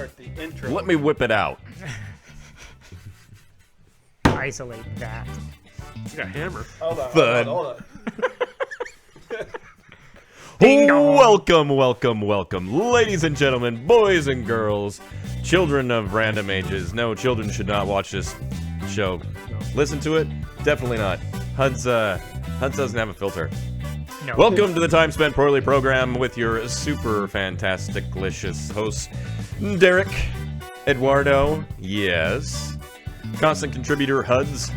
start the intro. Let me whip it out. Isolate that. It's like a hammer. Hold on. Thud. Hold on. Ding dong. Welcome, ladies and gentlemen, boys and girls, children of random ages. No, children should not watch this show. Listen to it? Definitely not. Huds doesn't have a filter. No. Welcome to the Time Spent Poorly program with your super fantastic, delicious hosts, Derek, Eduardo, yes, constant contributor, Huds.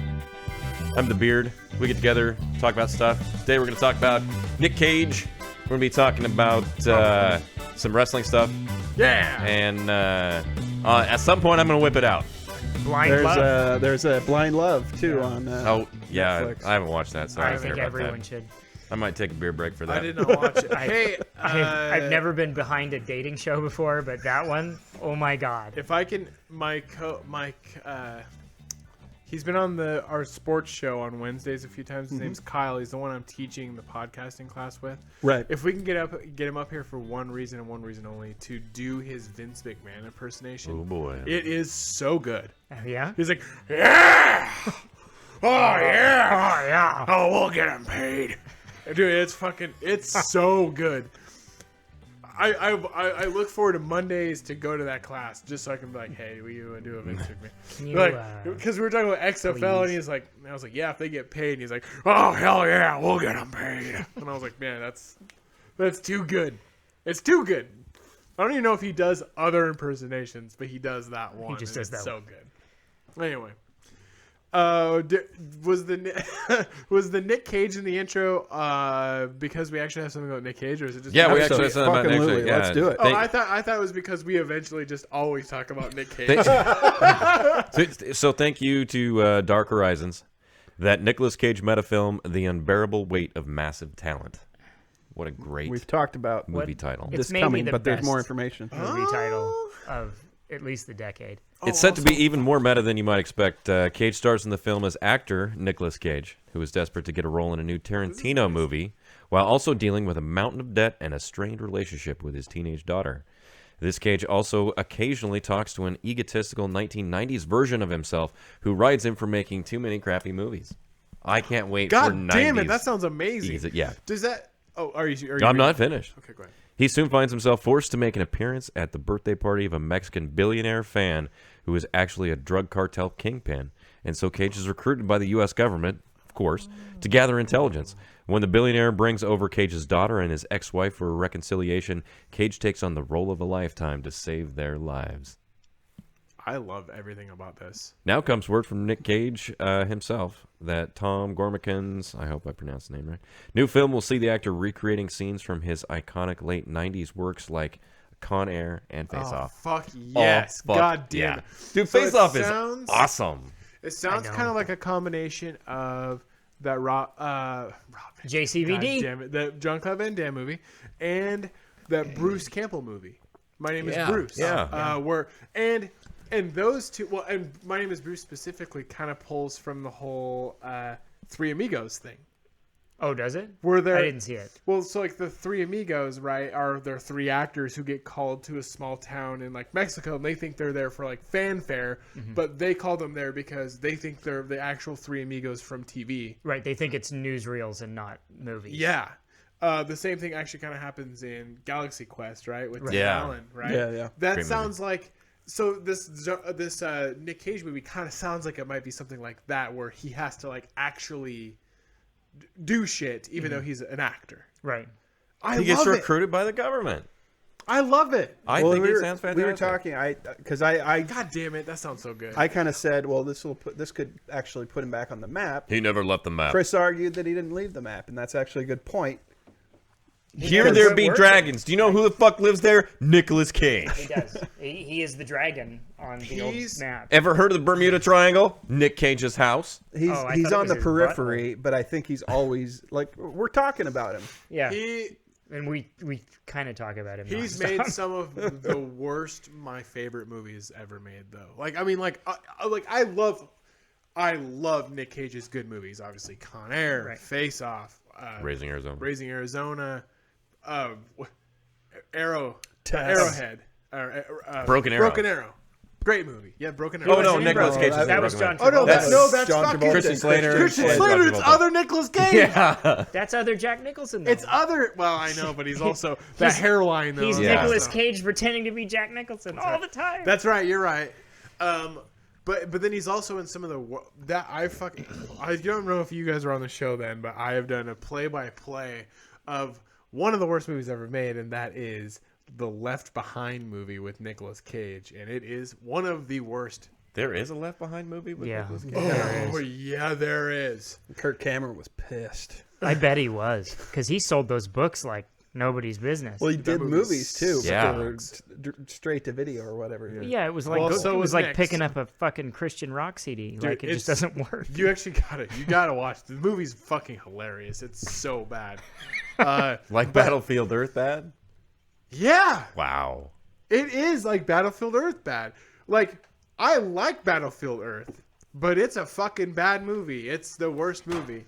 I'm the Beard. We get together, talk about stuff. Today we're going to talk about Nick Cage. We're going to be talking about some wrestling stuff. Yeah. And at some point I'm going to whip it out. Blind Love. There's a Blind Love too on. Oh, yeah, Netflix. I haven't watched that, so I I don't think care about everyone that. should. I might take a beer break for that. I did not watch it. Hey, I've never been behind a dating show before, but that one, oh my god. If I can, Mike, he's been on our sports show on Wednesdays a few times. His name's Kyle. He's the one I'm teaching the podcasting class with. Right. If we can get him up here for one reason and one reason only, to do his Vince McMahon impersonation. Oh boy. It is so good. Yeah? He's like, yeah, oh yeah, Oh, yeah. oh we'll get him paid, dude. It's so good. I look forward to Mondays to go to that class just so I can be like, hey, will you do a Vince McMahon? Can you, Like, because we were talking about XFL, and please? he's like, I was like, yeah, if they get paid, and he's like, oh hell yeah, we'll get them paid, and I was like, man, that's too good. It's too good. I don't even know if he does other impersonations, but he does that one. just and does it's that so good. Anyway, was the Nick Cage in the intro because we actually have something about Nick Cage, or is it just Yeah, we Absolutely. actually have something about Nick Fucking Cage. Louie, let's do it. Oh, I thought it was because we eventually just always talk about Nick Cage. So thank you to Dark Horizons, that Nicolas Cage metafilm, The Unbearable Weight of Massive Talent. What a great We've talked about movie title. It's this maybe coming, the but there's best more information. movie title of at least the decade. It's set to be even more meta than you might expect. Cage stars in the film as actor Nicolas Cage, who is desperate to get a role in a new Tarantino movie, while also dealing with a mountain of debt and a strained relationship with his teenage daughter. This Cage also occasionally talks to an egotistical 1990s version of himself who rides him for making too many crappy movies. I can't wait for God 90s. damn it, that sounds amazing. Yeah. Does that? Oh, are you? I'm not finished. Okay, go ahead. He soon finds himself forced to make an appearance at the birthday party of a Mexican billionaire fan who is actually a drug cartel kingpin. And so Cage is recruited by the U.S. government, of course, to gather intelligence. When the billionaire brings over Cage's daughter and his ex-wife for a reconciliation, Cage takes on the role of a lifetime to save their lives. I love everything about this. Now comes word from Nick Cage himself that Tom Gormican's, I hope I pronounced the name right, new film will see the actor recreating scenes from his iconic late 90s works like Con Air and Face Oh, Off. fuck yes. Oh, fuck God damn yeah. it. Dude, So Face it Off is sounds- awesome. It sounds I know. kind of like a combination of that JCVD. God damn it, the Jean-Claude Van Damme movie and that Bruce Campbell movie. My Name is Bruce. Yeah. And those two, well, and My Name is Bruce specifically kind of pulls from the whole Three Amigos thing. Oh, does it? Where they're, I didn't see it. Well, so like the Three Amigos, right, are they're three actors who get called to a small town in like Mexico, and they think they're there for like fanfare, but they call them there because they think they're the actual Three Amigos from TV. Right, they think it's newsreels and not movies. Yeah. The same thing actually kind of happens in Galaxy Quest, right, with Tim Yeah. Allen, right? Yeah. That Great sounds like. So this Nick Cage movie kind of sounds like it might be something like that, where he has to like actually do shit, even though he's an actor. Right. He gets love it. recruited by the government. I love it. I Well, think we it were, sounds we fantastic. were talking, because I God damn it, that sounds so good. kind of said, well, this could actually put him back on the map. He never left the map. Chris argued that he didn't leave the map, and that's actually a good point. Here never there quit be working. dragons. Do you know who the fuck lives there? Nicolas He Cage. does. He is the dragon on the old He's- map. Ever heard of the Bermuda Triangle? Nick Cage's house. He's Oh, I he's thought it on was the his periphery, but I think he's always like we're talking about him. Yeah. he And we kind of talk about him. he's nonstop. made some of the worst my favorite movies ever made, though. Like I mean, I love Nick Cage's good movies. Obviously, Con Air, Right. Face Off, Raising Arizona. Raising Arizona, Arrowhead. Broken Arrow. Broken Arrow. Great movie. Yeah, Broken Arrow. Oh no, Wasn't Nicolas he Cage. Broken? is That in was Broken John Arrow. Oh no, Travolta. that's John fucking Travolta. Christian Slater. Christian Yeah, Slater. John It's Travolta. other Nicolas Cage. Yeah. That's other Jack Nicholson. Though. It's other. Well, I know, but he's also that hairline though. He's Yeah. Nicolas Cage pretending to be Jack Nicholson all the time. That's right. You're right. But then he's also in some of the I don't know if you guys were on the show then, but I have done a play-by-play of one of the worst movies ever made, and that is the Left Behind movie with Nicolas Cage, and it is one of the worst. There is a Left Behind movie with Yeah. Nicolas Cage. Oh yeah, there is. Kirk Cameron was pissed. I bet he was, because he sold those books like nobody's business. Well, he did movie movies too. But Yeah. they were straight to video or whatever. yeah, it was like Well, it so was was like next. picking up a fucking Christian rock CD. Like it just doesn't work. You actually gotta watch. The movie's fucking hilarious. It's so bad. Like Battlefield Earth bad? Yeah. Wow. It is like Battlefield Earth bad. Like, I like Battlefield Earth, but it's a fucking bad movie. It's the worst movie.